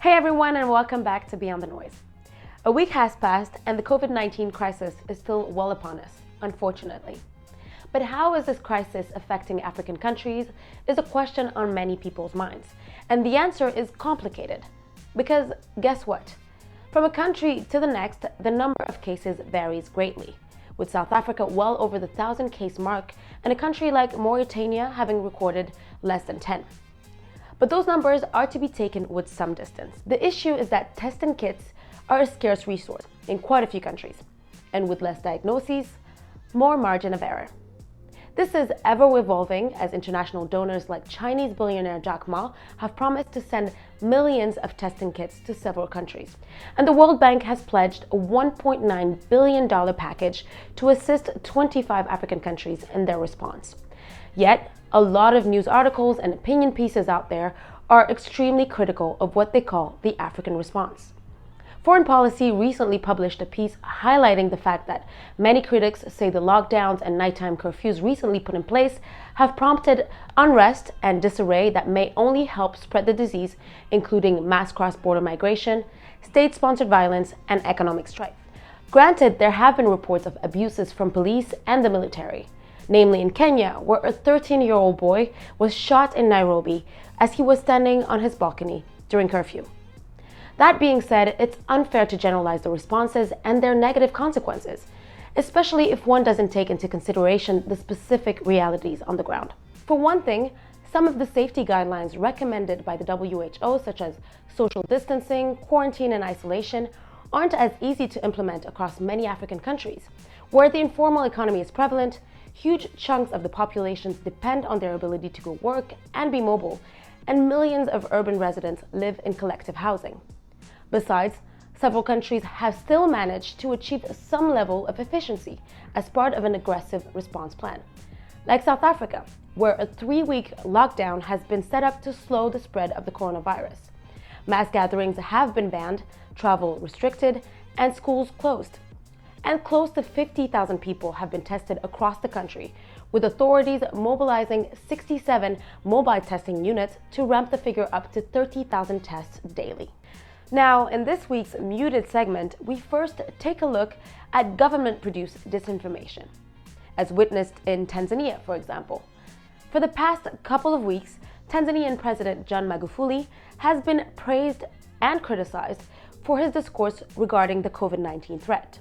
Hey everyone, and welcome back to Beyond the Noise. A week has passed and the COVID-19 crisis is still well upon us, unfortunately. But how is this crisis affecting African countries is a question on many people's minds. And the answer is complicated. Because guess what? From a country to the next, the number of cases varies greatly, with South Africa well over the 1,000 case mark and a country like Mauritania having recorded less than 10. But those numbers are to be taken with some distance. The issue is that testing kits are a scarce resource in quite a few countries, and with less diagnoses, more margin of error. This is ever evolving as international donors like Chinese billionaire Jack Ma have promised to send millions of testing kits to several countries. And the World Bank has pledged a $1.9 billion package to assist 25 African countries in their response. Yet, a lot of news articles and opinion pieces out there are extremely critical of what they call the African response. Foreign Policy recently published a piece highlighting the fact that many critics say the lockdowns and nighttime curfews recently put in place have prompted unrest and disarray that may only help spread the disease, including mass cross-border migration, state-sponsored violence, and economic strife. Granted, there have been reports of abuses from police and the military, namely in Kenya, where a 13-year-old boy was shot in Nairobi as he was standing on his balcony during curfew. That being said, it's unfair to generalize the responses and their negative consequences, especially if one doesn't take into consideration the specific realities on the ground. For one thing, some of the safety guidelines recommended by the WHO, such as social distancing, quarantine, and isolation, aren't as easy to implement across many African countries. Where the informal economy is prevalent, huge chunks of the populations depend on their ability to go work and be mobile, and millions of urban residents live in collective housing. Besides, several countries have still managed to achieve some level of efficiency as part of an aggressive response plan, like South Africa, where a 3-week lockdown has been set up to slow the spread of the coronavirus. Mass gatherings have been banned, travel restricted, and schools closed. And close to 50,000 people have been tested across the country, with authorities mobilizing 67 mobile testing units to ramp the figure up to 30,000 tests daily. Now, in this week's Muted segment, we first take a look at government-produced disinformation, as witnessed in Tanzania, for example. For the past couple of weeks, Tanzanian President John Magufuli has been praised and criticized for his discourse regarding the COVID-19 threat.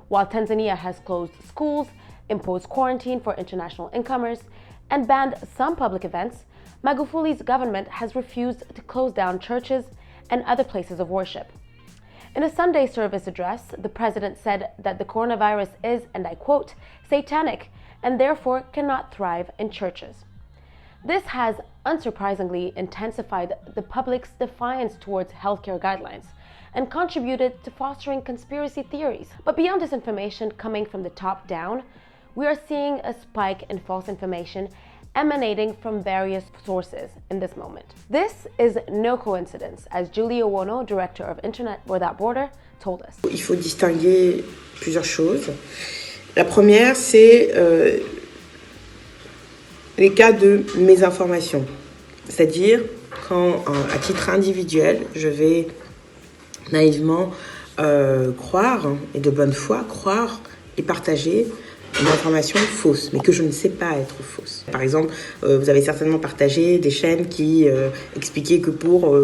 While Tanzania has closed schools, imposed quarantine for international incomers, and banned some public events, Magufuli's government has refused to close down churches and other places of worship. In a Sunday service address, the president said that the coronavirus is, and I quote, satanic and therefore cannot thrive in churches. This has unsurprisingly intensified the public's defiance towards healthcare guidelines and contributed to fostering conspiracy theories. But beyond disinformation coming from the top down, we are seeing a spike in false information emanating from various sources in this moment. This is no coincidence, as Julie Owono, director of Internet Without Border, told us. Il faut distinguer plusieurs choses. La première, c'est les cas de mésinformation. C'est-à-dire quand, à titre individuel, je vais naïvement croire, et de bonne foi, croire et partager une information fausse, mais que je ne sais pas être fausse. Par exemple, vous avez certainement partagé des chaînes qui expliquaient que pour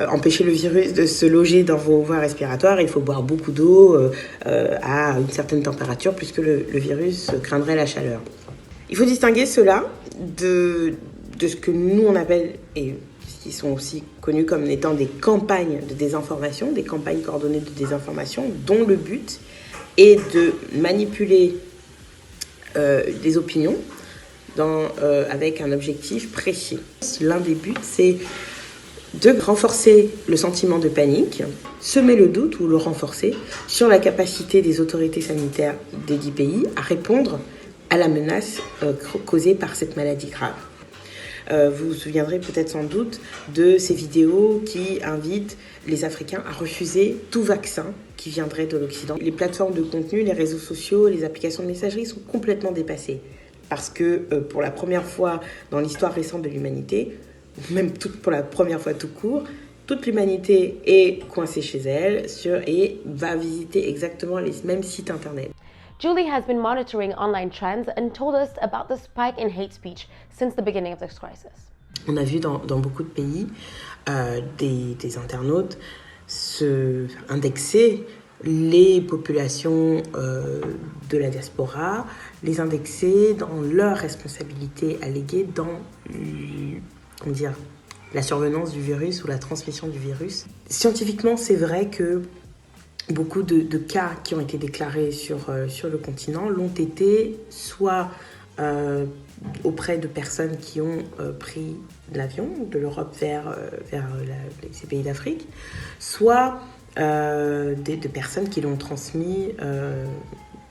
empêcher le virus de se loger dans vos voies respiratoires, il faut boire beaucoup d'eau à une certaine température, puisque le virus craindrait la chaleur. Il faut distinguer cela de ce que nous on appelle, et qui sont aussi connus comme étant des campagnes de désinformation, des campagnes coordonnées de désinformation, dont le but est de manipuler des opinions avec un objectif précis. L'un des buts, c'est de renforcer le sentiment de panique, semer le doute ou le renforcer sur la capacité des autorités sanitaires des 10 pays à répondre à la menace causée par cette maladie grave. Vous vous souviendrez peut-être sans doute de ces vidéos qui invitent les Africains à refuser tout vaccin qui viendrait de l'Occident. Les plateformes de contenu, les réseaux sociaux, les applications de messagerie sont complètement dépassées. Parce que pour la première fois dans l'histoire récente de l'humanité, même pour la première fois tout court, toute l'humanité est coincée chez elle et va visiter exactement les mêmes sites internet. Julie has been monitoring online trends and told us about the spike in hate speech since the beginning of this crisis. On a vu dans beaucoup de pays des internautes indexer les populations de la diaspora, les indexer dans leur responsabilité alléguée dans la survenance du virus ou la transmission du virus. Scientifiquement, c'est vrai que beaucoup de cas qui ont été déclarés sur le continent l'ont été soit auprès de personnes qui ont pris l'avion de l'Europe vers ces pays d'Afrique, soit de personnes qui l'ont transmis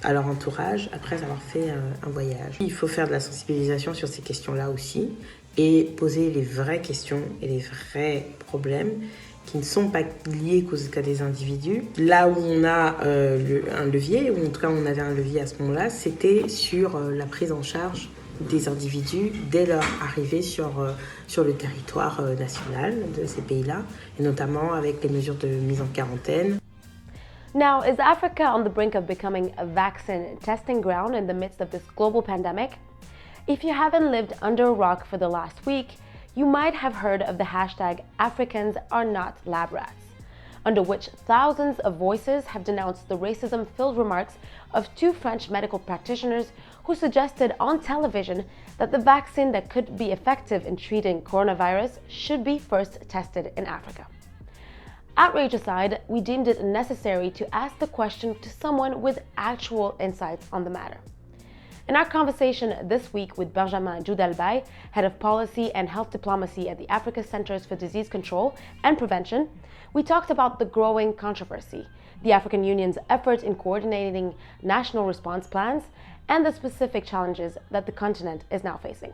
à leur entourage après avoir fait un voyage. Il faut faire de la sensibilisation sur ces questions-là aussi et poser les vraies questions et les vrais problèmes qui ne sont pas liés qu'à des individus. Là où on a un levier, ou en tout cas on avait un levier à ce moment-là, c'était sur la prise en charge des individus dès leur arrivée sur le territoire national de ces pays-là, et notamment avec les mesures de mise en quarantaine. Now, is Africa on the brink of becoming a vaccine testing ground in the midst of this global pandemic? If you haven't lived under a rock for the last week, you might have heard of the hashtag Africans are not lab rats, under which thousands of voices have denounced the racism-filled remarks of two French medical practitioners who suggested on television that the vaccine that could be effective in treating coronavirus should be first tested in Africa. Outrage aside, we deemed it necessary to ask the question to someone with actual insights on the matter. In our conversation this week with Benjamin Djoudalbaye, Head of Policy and Health Diplomacy at the Africa Centers for Disease Control and Prevention, we talked about the growing controversy, the African Union's efforts in coordinating national response plans, and the specific challenges that the continent is now facing.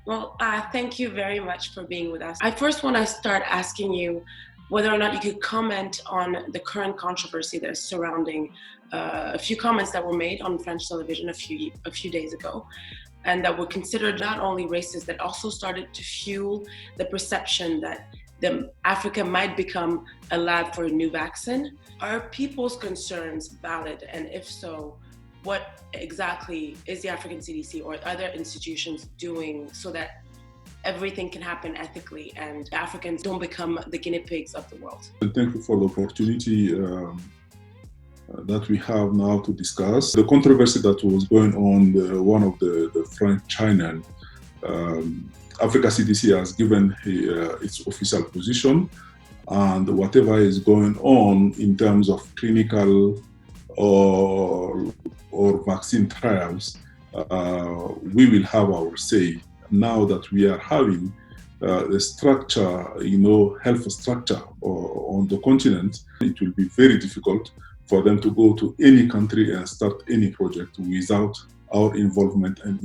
Well, thank you very much for being with us. I first want to start asking you whether or not you could comment on the current controversy that's surrounding a few comments that were made on French television a few days ago, and that were considered not only racist, that also started to fuel the perception that Africa might become a lab for a new vaccine. Are people's concerns valid? And if so, what exactly is the African CDC or other institutions doing so that everything can happen ethically and Africans don't become the guinea pigs of the world? Thank you for the opportunity that we have now to discuss. The controversy that was going on, one of the French channel, Africa CDC has given its official position, and whatever is going on in terms of clinical or vaccine trials, we will have our say. Now that we are having the structure, health structure on the continent, it will be very difficult for them to go to any country and start any project without our involvement and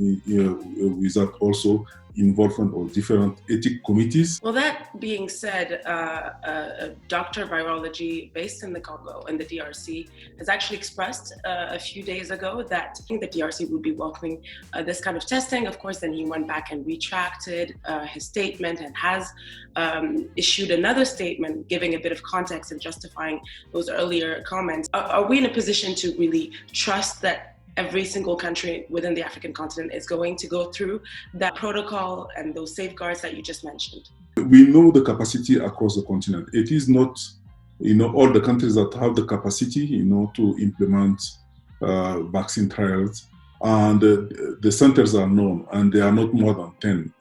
without also involvement of different ethic committees. Well, that being said, a doctor of virology based in the Congo and the DRC has actually expressed a few days ago that the DRC would be welcoming this kind of testing. Of course, then he went back and retracted his statement and has issued another statement giving a bit of context and justifying those earlier comments. Are we in a position to really trust that every single country within the African continent is going to go through that protocol and those safeguards that you just mentioned? We know the capacity across the continent. It is not, all the countries that have the capacity, to implement vaccine trials. And the centers are known, and there are not more than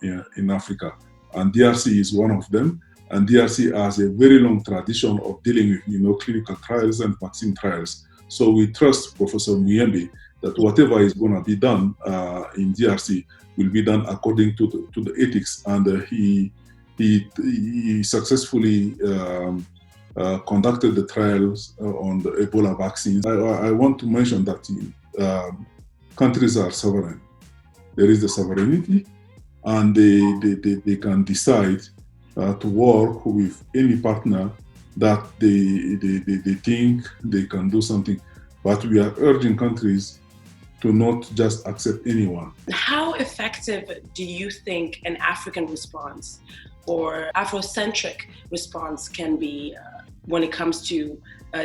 10 in Africa. And DRC is one of them. And DRC has a very long tradition of dealing with, clinical trials and vaccine trials. So we trust Professor Muyembe that whatever is going to be done in DRC will be done according to the ethics, and he successfully conducted the trials on the Ebola vaccines. I want to mention that countries are sovereign. There is the sovereignty, and they can decide to work with any partner that they think they can do something. But we are urging countries to not just accept anyone. How effective do you think an African response or Afrocentric response can be when it comes to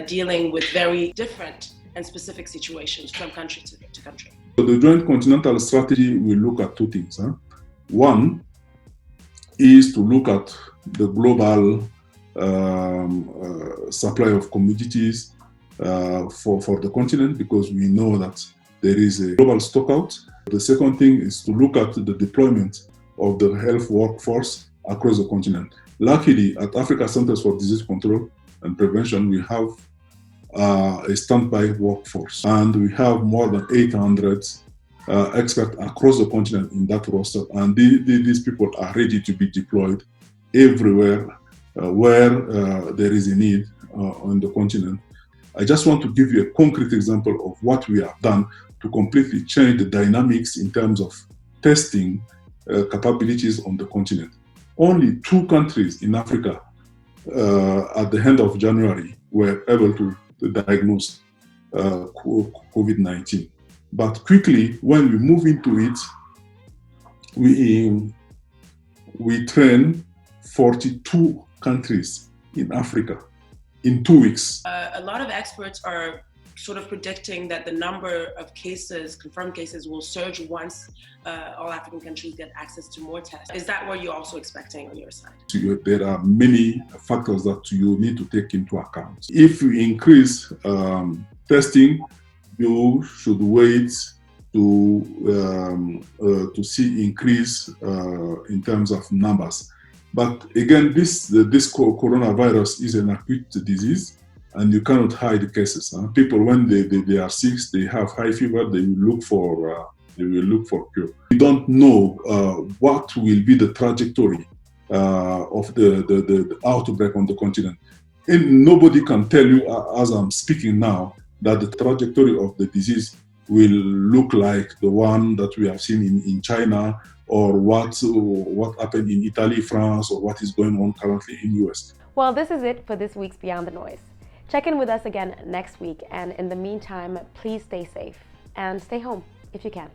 dealing with very different and specific situations from country to country? So the joint continental strategy will look at two things. One is to look at the global supply of commodities for the continent, because we know that there is a global stockout. The second thing is to look at the deployment of the health workforce across the continent. Luckily, at Africa Centers for Disease Control and Prevention, we have a standby workforce, and we have more than 800 experts across the continent in that roster, and these people are ready to be deployed everywhere where there is a need on the continent. I just want to give you a concrete example of what we have done to completely change the dynamics in terms of testing capabilities on the continent. Only 2 countries in Africa at the end of January were able to diagnose COVID-19. But quickly, when we move into it, we train 42 countries in Africa in 2 weeks. A lot of experts are sort of predicting that the number of cases, confirmed cases, will surge once all African countries get access to more tests. Is that what you're also expecting on your side? There are many factors that you need to take into account. If you increase testing, you should wait to see increase in terms of numbers. But again, this coronavirus is an acute disease, and you cannot hide the cases. People, when they are sick, they have high fever, they will look for cure. We don't know what will be the trajectory of the outbreak on the continent. And nobody can tell you, as I'm speaking now, that the trajectory of the disease will look like the one that we have seen in China, or what happened in Italy, France, or what is going on currently in US. Well, this is it for this week's Beyond the Noise. Check in with us again next week, and in the meantime, please stay safe and stay home if you can.